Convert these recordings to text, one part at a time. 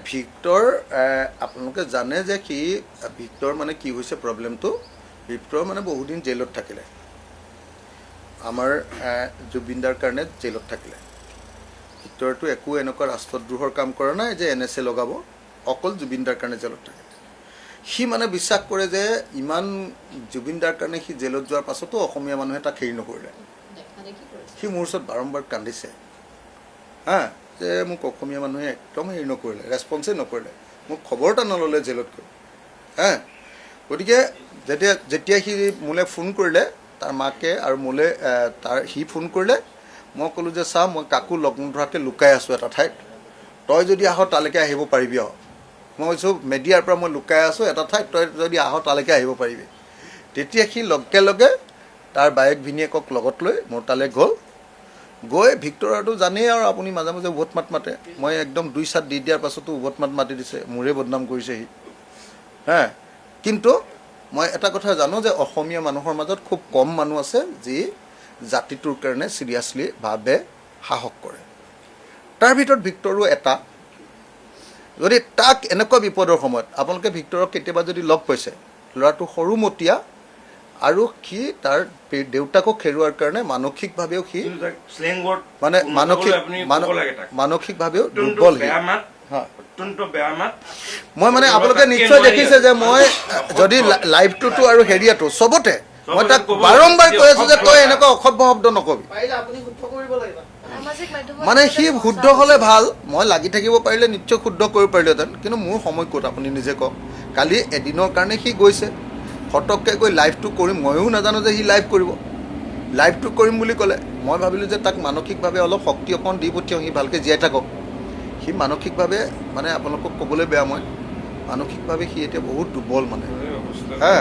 Victor আপোনালোকে জানে যে কি ভিক্টৰ মানে কি হৈছে প্ৰব্লেমটো ভিক্টৰ মানে বহুদিন জেলত থাকিলে আমাৰ জুবিনদাৰ কাৰণে জেলত থাকিলে ভিক্টৰটো একো এনেকুৱা ৰাষ্ট্ৰদ্ৰোহৰ কাম কৰা নাই যে NSA লগাব অকল জুবিনদাৰ কাৰণে জেলত থাকিলে সি মানে বিশ্বাস কৰে যে ইমান জুবিনদাৰ কাৰণে সি জেলত যোৱাৰ পাছতো অসমীয়া মানুহে তাক হেৰি নকৰিলে সি মোৰ ওচৰত বাৰম্বাৰ কান্দিছে হা যে মোক অসমীয়া মানুহে একদম হেৰি নকৰিলে ৰেছপন্সে নকৰিলে মোক খবৰ এটা নল'লে জেলত গৈ হা গতিকে যেতিয়া সি মোলৈ ফোন কৰিলে তাৰ মাকে আৰু মোলৈ সি ফোন কৰিলে মই ক'লোঁ যে চা মই কাকো লগ নধৰাকৈ লুকাই আছোঁ এটা ঠাইত তই যদি আহ তালৈকে আহিব পাৰিবি আৰু মই কৈছোঁ মেডিয়াৰ পৰা মই লুকাই আছোঁ এটা ঠাইত তই যদি আহ তালৈকে আহিব পাৰিবি তেতিয়া সি লগে লগে তাৰ বায়েক ভিনীয়েকক লগত লৈ মোৰ তালৈ গৈ ভিক্টৰটো জানেই আৰু আপুনি মাজে মাজে উভত মাত মাতে মই একদম 2 চাত দি দিয়াৰ পাছতো উভত মাত মাতি দিছে মোৰে বদনাম কৰিছে সি হা কিন্তু মই এটা কথা জানো যে অসমীয়া মানুহৰ মাজত খুব কম মানুহ আছে যি জাতিটোৰ কাৰণে চিৰিয়াছলি ভাবে সাহস কৰে তাৰ ভিতৰত ভিক্টৰো এটা যদি তাক এনেকুৱা বিপদৰ সময়ত আপোনালোকে ভিক্টৰক কেতিয়াবা যদি লগ পাইছে ল'ৰাটো সৰুমতীয়া আৰু সি তাৰ দেউতাকক হেৰুৱাৰ কাৰণে মানসিকভাৱেও সি মানে মানসিকভাৱেও দুৰ্বল মই মানে আপোনালোকে নিশ্চয় দেখিছে যে মই যদি লাইভটোতো আৰু হেৰিয়াটো চবতে মই তাক বাৰম্বাৰ কৈ আছোঁ যে তই এনেকুৱা অসভ্য শব্দ নকবি মানে সি শুদ্ধ হ'লে ভাল মই লাগি থাকিব পাৰিলে নিশ্চয় শুদ্ধ কৰিব পাৰিলোহেঁতেন কিন্তু মোৰ সময় ক'ত আপুনি নিজে কওক কালি এদিনৰ কাৰণে সি গৈছে ফটককৈ গৈ লাইভটো কৰিম ময়ো নাজানো যে সি লাইভ কৰিব লাইভটো কৰিম বুলি ক'লে মই ভাবিলোঁ যে তাক মানসিকভাৱে অলপ শক্তি অকণ দি পঠিয়াওঁ সি ভালকৈ জীয়াই থাকক সি মানসিকভাৱে মানে আপোনালোকক ক'বলৈ বেয়া মই মানসিকভাৱে সি এতিয়া বহুত দুৰ্বল মানে হা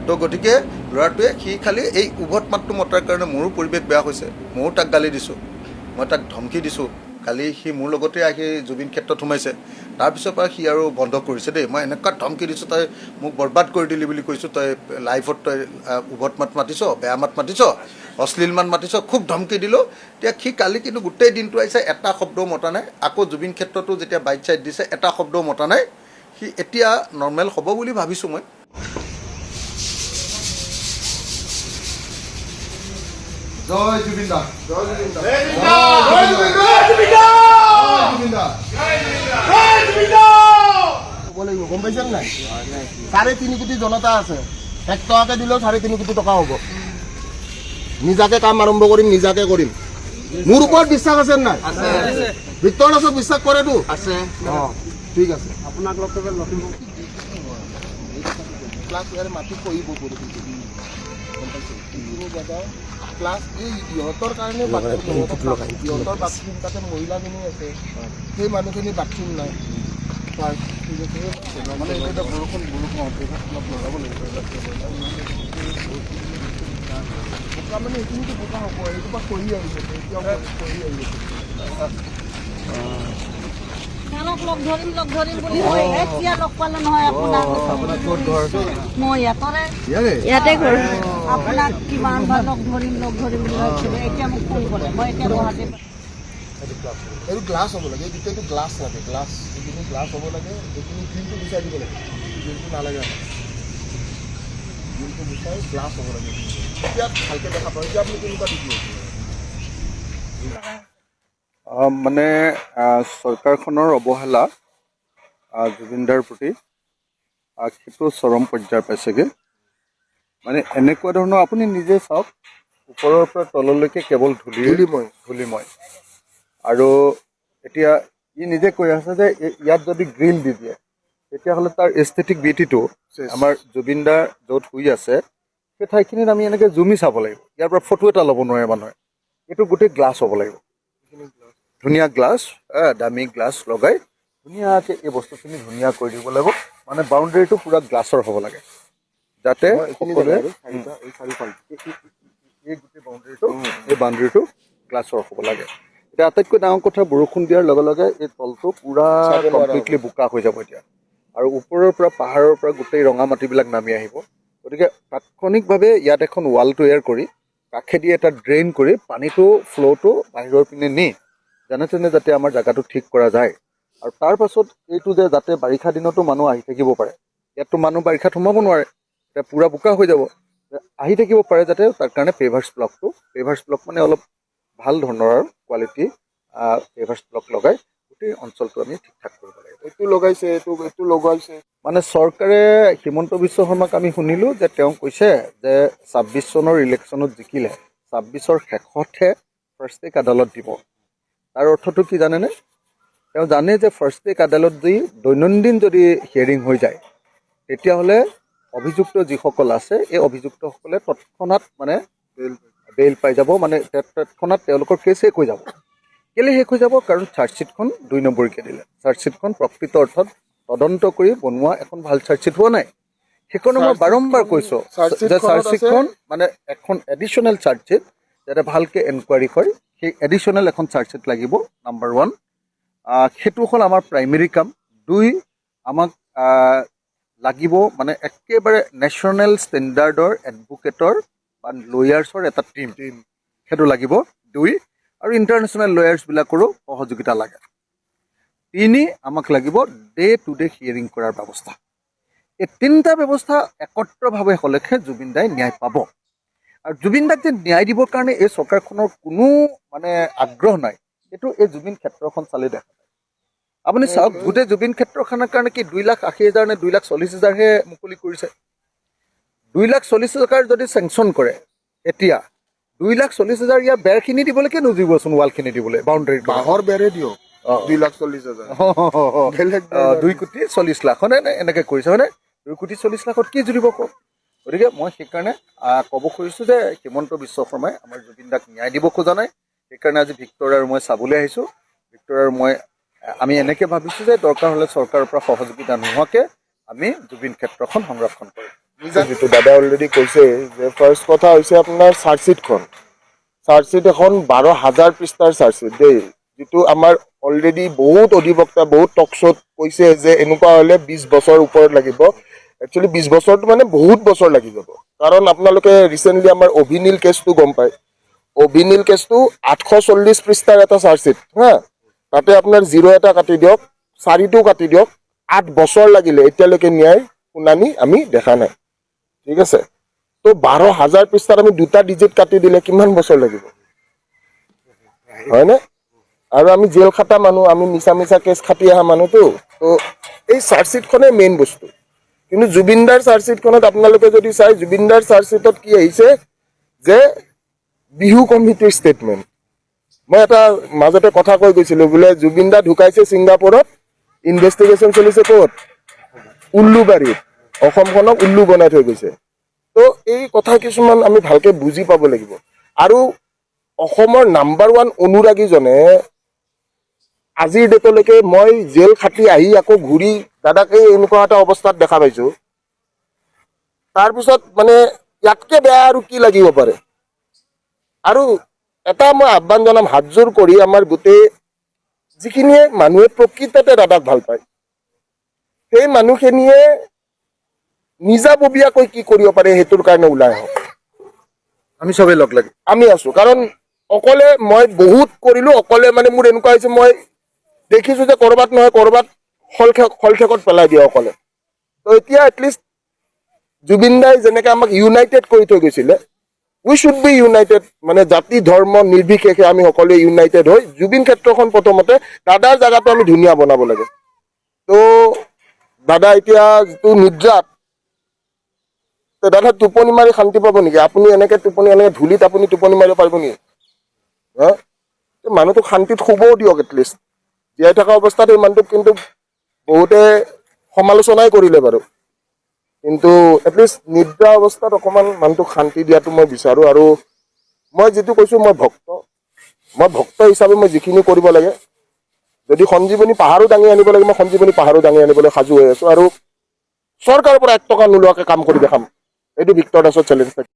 তো গতিকে ল'ৰাটোৱে সি খালি এই উভত মাতটো মতাৰ কাৰণে মোৰো পৰিৱেশ বেয়া হৈছে ময়ো তাক গালি দিছোঁ মই তাক ধমকি দিছোঁ কালি সি মোৰ লগতে আহি জুবিন ক্ষেত্ৰত সোমাইছে তাৰপিছৰ পৰা সি আৰু বন্ধ কৰিছে দেই মই এনেকুৱা ধমকি দিছোঁ তই মোক বৰবাদ কৰি দিলি বুলি কৈছোঁ তই লাইভত তই উভত মাত মাতিছ বেয়া মাত মাতিছ অশ্লীল মাত মাতিছ খুব ধমকি দিলোঁ এতিয়া সি কালি কিন্তু গোটেই দিনটো আহিছে এটা শব্দও মতা নাই আকৌ জুবিন ক্ষেত্ৰতো যেতিয়া বাইট চাইট দিছে এটা শব্দও মতা নাই সি এতিয়া নৰ্মেল হ'ব বুলি ভাবিছোঁ মই জয় জুবিন দা জয় জুবিন দা জয় জুবিন দা জয় জুবিন দা জয় জুবিন দা বলে গম পাইছেন নাই 3.5 কোটি জনতা আছে 1 টকাকে দিলেও 3.5 কোটি টকা হ'ব নিজাকে কাম আৰম্ভ কৰিম নিজাকে কৰিম মোৰ ওপৰত বিশ্বাস আছে নাই আছে ভিক্টৰ দাসক বিশ্বাস কৰেতো আছে ঠিক আছে আপোনাক লগ কৰিব লখিমপুৰ ক্লাছ ইয়াৰ মাটি কহিব পৰে ক্লাছ এই ইহঁতৰ কাৰণে ইহঁতৰ বাথৰুম তাতে মহিলাখিনি আছে সেই মানুহখিনি বাথৰুম নাই মানে এতিয়া বৰষুণ লগাব লাগিব বোকা মানে এইখিনিতো বোকা হ'ব এইটো পৰা খহি আহিছে এতিয়াও খহি আহিছে লগ ধৰিম বুলি মই এতিয়া লগ পালোঁ নহয় আপোনাক মই ইয়াতে ঘৰ আপোনাক কিমান বাৰ লগ ধৰিম বুলি ভাবিছিলোঁ এতিয়া মোক ফোন কৰে মই এতিয়া গুৱাহাটীত এইটো গ্লাছ হ'ব লাগে গোটেইটো গ্লাছ লাগে গ্লাছ এইখিনি গ্লাছ হ'ব লাগে এইখিনি গ্ৰীণটো গুচাই দিব লাগে গ্ৰীণটো নালাগে গ্ৰীণটো গুচাই গ্লাছ হ'ব লাগে এতিয়া ভালকৈ দেখা পাওঁ এতিয়া আপুনি কেনেকুৱা দেখি মানে চৰকাৰখনৰ অৱহেলা জুবিনদাৰ প্ৰতি সেইটো চৰম পৰ্যায় পাইছেগৈ মানে এনেকুৱা ধৰণৰ আপুনি নিজে চাওক ওপৰৰ পৰা তললৈকে কেৱল ধূলিময় আৰু এতিয়া ই নিজে কৈ আছে যে ইয়াত যদি গ্ৰিল দি দিয়ে তেতিয়াহ'লে তাৰ এস্থেটিক বিউটিটো আমাৰ জুবিনদা য'ত শুই আছে সেই ঠাইখিনিত আমি এনেকৈ জুমি চাব লাগিব ইয়াৰ পৰা ফটো এটা ল'ব নোৱাৰে মানুহে এইটো গোটেই গ্লাছ হ'ব লাগিব ধুনীয়া গ্লাছ দামী গ্লাছ লগাই ধুনীয়াকৈ এই বস্তুখিনি ধুনীয়া কৰি দিব লাগিব মানে বাউণ্ডেৰীটো পূৰা গ্লাছৰ হ'ব লাগে যাতে সকলোৱে এই গোটেই বাউণ্ডেৰীটো গ্লাছৰ হ'ব লাগে এতিয়া আটাইতকৈ ডাঙৰ কথা বৰষুণ দিয়াৰ লগে লগে এই তলটো পূৰা কমপ্লিটলি বোকা হৈ যাব এতিয়া আৰু ওপৰৰ পৰা পাহাৰৰ পৰা গোটেই ৰঙা মাটিবিলাক নামি আহিব গতিকে তাৎক্ষণিকভাৱে ইয়াত এখন ৱাল তৈয়াৰ কৰি কাষেদি এটা ড্ৰেইন কৰি পানীটো ফ্ল'টো বাহিৰৰ পিনে নি যেনে তেনে যাতে আমাৰ জেগাটো ঠিক কৰা যায় আৰু তাৰ পাছত এইটো যে যাতে বাৰিষা দিনতো মানুহ আহি থাকিব পাৰে, ইয়াততো মানুহ বাৰিষাত সোমাব নোৱাৰে, এতিয়া পূৰা বোকা হৈ যাব, আহি থাকিব পাৰে যাতে, তাৰ কাৰণে পেভাৰ্ছ ব্লক মানে অলপ ভাল ধৰণৰ কোৱালিটি পেভাৰ্ছ ব্লক লগাই গোটেই অঞ্চলটো আমি ঠিক ঠাক কৰিব লাগে। এইটো লগাইছে, এইটো লগাইছে মানে চৰকাৰে হিমন্ত বিশ্ব শৰ্মাক আমি শুনিলোঁ যে তেওঁ কৈছে যে ২৬ চনৰ ইলেকশ্যনত জিকিলে ২৬ৰ শেষতহে ফাৰ্ষ্ট টেক আদালত দিব। তাৰ অৰ্থটো কি জানেনে? তেওঁ জানে যে ফাৰ্ষ্ট টেক আদালত যদি দৈনন্দিন যদি হিয়াৰিং হৈ যায়, তেতিয়াহ'লে অভিযুক্ত যিসকল আছে এই অভিযুক্তসকলে তৎক্ষণাত মানে বেইল পাই যাব, মানে তৎক্ষণাত তেওঁলোকৰ কেছ শেষ হৈ যাব। কেলৈ শেষ হৈ যাব? কাৰণ চাৰ্জশ্বিটখন ২ নম্বৰীকৈ দিলে। চাৰ্জশ্বিটখন প্ৰকৃত অৰ্থত তদন্ত কৰি বনোৱা এখন ভাল চাৰ্জশ্বিট হোৱা নাই। সেইকাৰণে মই বাৰম্বাৰ কৈছোঁ যে চাৰ্জশ্বিটখন মানে এখন এডিশ্যনেল চাৰ্জশ্বিট যাতে ভালকৈ এনকুৱাৰী কৰে, সেই এডিশ্যনেল এখন চাৰ্জশ্বিট লাগিব, নাম্বাৰ 1। সেইটো হ'ল আমাৰ প্ৰাইমেৰী কাম। 2, আমাক লাগিব মানে একেবাৰে নেশ্যনেল ষ্টেণ্ডাৰ্ডৰ এডভোকেটৰ বা লয়াৰ্ছৰ এটা টীম, সেইটো লাগিব। 2, আৰু ইণ্টাৰনেশ্যনেল লয়াৰ্ছবিলাকৰো সহযোগিতা লাগে। 3, আমাক লাগিব ডে টু ডে হিয়াৰিং কৰাৰ ব্যৱস্থা। এই 3টা ব্যৱস্থা একত্ৰভাৱে হ'লেহে জুবিন দাই ন্যায় পাব। আৰু জুবিন দাক যে ন্যায় দিবৰ কাৰণে এই চৰকাৰখনৰ কোনো মানে আগ্ৰহ নাই, এইটো এই জুবিন ক্ষেত্ৰখন চালে দেখা যায়। আপুনি চাওক, গোটেই জুবিন ক্ষেত্ৰখনৰ কাৰণে কি 2,80,000 নে 2,40,000হে মুকলি কৰিছে। 2,40,000 যদি চেংচন কৰে, এতিয়া 2,40,000 ইয়াৰ বেৰখিনি দিবলৈকে নুজিবচোন, ৱালখিনি দিবলৈ, বাউণ্ডেৰী বাঁহৰ বেৰে দিয়ক 2,40,000 2,40,00,000 হয়নে? এনেকৈ কৰিছে হয়নে? 2,40,00,000 কি জুৰিব কওক? গতিকে মই সেইকাৰণে ক'ব খুজিছোঁ যে হিমন্ত বিশ্ব শৰ্মাই আমাৰ জুবিন দাক ন্যায় দিব খোজা নাই। সেইকাৰণে আজি ভিক্টৰ আৰু মই চাবলৈ আহিছোঁ। ভিক্টৰ আৰু মই আমি এনেকৈ ভাবিছোঁ যে দৰকাৰ হ'লে চৰকাৰৰ পৰা সহযোগিতা নোহোৱাকৈ আমি জুবিন ক্ষেত্ৰখন সংৰক্ষণ কৰিম। যিটো দাদা অলৰেডি কৈছে যে ফাৰ্ষ্ট কথা হৈছে আপোনাৰ চাৰ্জশ্বিট এখন 12,000 পৃষ্ঠাৰ চাৰ্জশ্বিট দেই, যিটো আমাৰ অলৰেডি বহুত অধিবক্তা বহুত টক শ্ব'ত কৈছে যে এনেকুৱা হ'লে 20 বছৰ ওপৰত লাগিব। একচুৱেলি 20 বছৰটো মানে বহুত বছৰ লাগি যাব, কাৰণ আপোনালোকে ৰিচেণ্টলি আমাৰ অভিনীল কেছটো গম পায়। অভিনীল কেছটো 840 পৃষ্ঠাৰ এটা চাৰ্জশ্বিট হা, তাতে আপোনাৰ 0 এটা কাটি দিয়ক, 4টো কাটি দিয়ক, 8 বছৰ লাগিলে, এতিয়ালৈকে ন্যায় শুনানি আমি দেখা নাই। ঠিক আছে, তো 12,000 পৃষ্ঠাত আমি 2টা ডিজিট কাটি দিলে কিমান বছৰ লাগিব, হয়নে? আৰু আমি জেল খাটা মানুহ, আমি মিছা কেছ খাটি অহা মানুহতো, তো এই চাৰ্জশ্বিটখনে মেইন বস্তু। কিন্তু জুবিনদাৰ চাৰ্জশ্বিটখনত আপোনালোকে যদি চাই, জুবিনদাৰ চাৰ্জশ্বিটত কি আহিছে যে বিহু কমিটিৰ ষ্টেটমেণ্ট। মই এটা মাজতে কথা কৈ গৈছিলোঁ, বোলে জুবিনদা ঢুকাইছে ছিংগাপুৰত, ইনভেষ্টিগেশ্যন চলিছে ক'ত? উল্লুবাৰীত, অসমখনক উল্লু বনাই থৈ গৈছে। তো এই কথা কিছুমান আমি ভালকৈ বুজি পাব লাগিব। আৰু অসমৰ নাম্বাৰ 1 অনুৰাগীজনে আজিৰ ডেটলৈকে মই জেল খাটি আহি আকৌ ঘূৰি দাদাকে এনেকুৱা এটা অৱস্থাত দেখা পাইছোঁ, তাৰপিছত মানে ইয়াতকৈ বেয়া আৰু কি লাগিব পাৰে? আৰু এটা মই আহ্বান জনাম, হাতযোৰ কৰি আমাৰ গোটেই যিখিনিয়ে মানুহে প্ৰকৃততে দাদাক ভাল পায়, সেই মানুহখিনিয়ে নিজাববীয়াকৈ কি কৰিব পাৰে সেইটোৰ কাৰণে ওলাই আহক। আমি চবেই লগ লাগি আমি আছোঁ, কাৰণ অকলে মই বহুত কৰিলোঁ, অকলে মানে মোৰ এনেকুৱা হৈছে, মই দেখিছোঁ যে ক'ৰবাত নহয় ক'ৰবাত খলঠেকত পেলাই দিয়ে অকলে। তো এতিয়া এটলিষ্ট জুবিন দাই যেনেকৈ আমাক ইউনাইটেড কৰি থৈ গৈছিলে, উই শুড বি ইউনাইটেড, মানে জাতি ধৰ্ম নিৰ্বিশেষে আমি সকলোৱে ইউনাইটেড হৈ জুবিন ক্ষেত্ৰখন প্ৰথমতে দাদাৰ জেগাটো আমি ধুনীয়া বনাব লাগে। তো দাদা এতিয়া যিটো নিদ্ৰাত, দাদা টোপনি মাৰি শান্তি পাব নেকি? আপুনি এনেকৈ ধূলিত আপুনি টোপনি মাৰিব পাৰিব নেকি? হা, মানুহটোক শান্তিত শুবও দিয়ক এটলিষ্ট। জীয়াই থকা অৱস্থাত এই মানুহটোক কিন্তু বহুতে সমালোচনাই কৰিলে বাৰু, কিন্তু এটলিষ্ট নিদ্ৰা অৱস্থাত অকণমান মানুহটোক শান্তি দিয়াটো মই বিচাৰোঁ। আৰু মই যিটো কৈছোঁ, মই ভক্ত হিচাপে মই যিখিনি কৰিব লাগে, যদি সঞ্জীৱনী পাহাৰো দাঙি আনিব লাগে, মই সঞ্জীৱনী পাহাৰো দাঙি আনিবলৈ সাজু হৈ আছোঁ। আৰু চৰকাৰৰ পৰা 1 টকা নোলোৱাকৈ কাম কৰি দেখাম। এইটো ভিক্টৰ দাসৰ চেলেঞ্জ।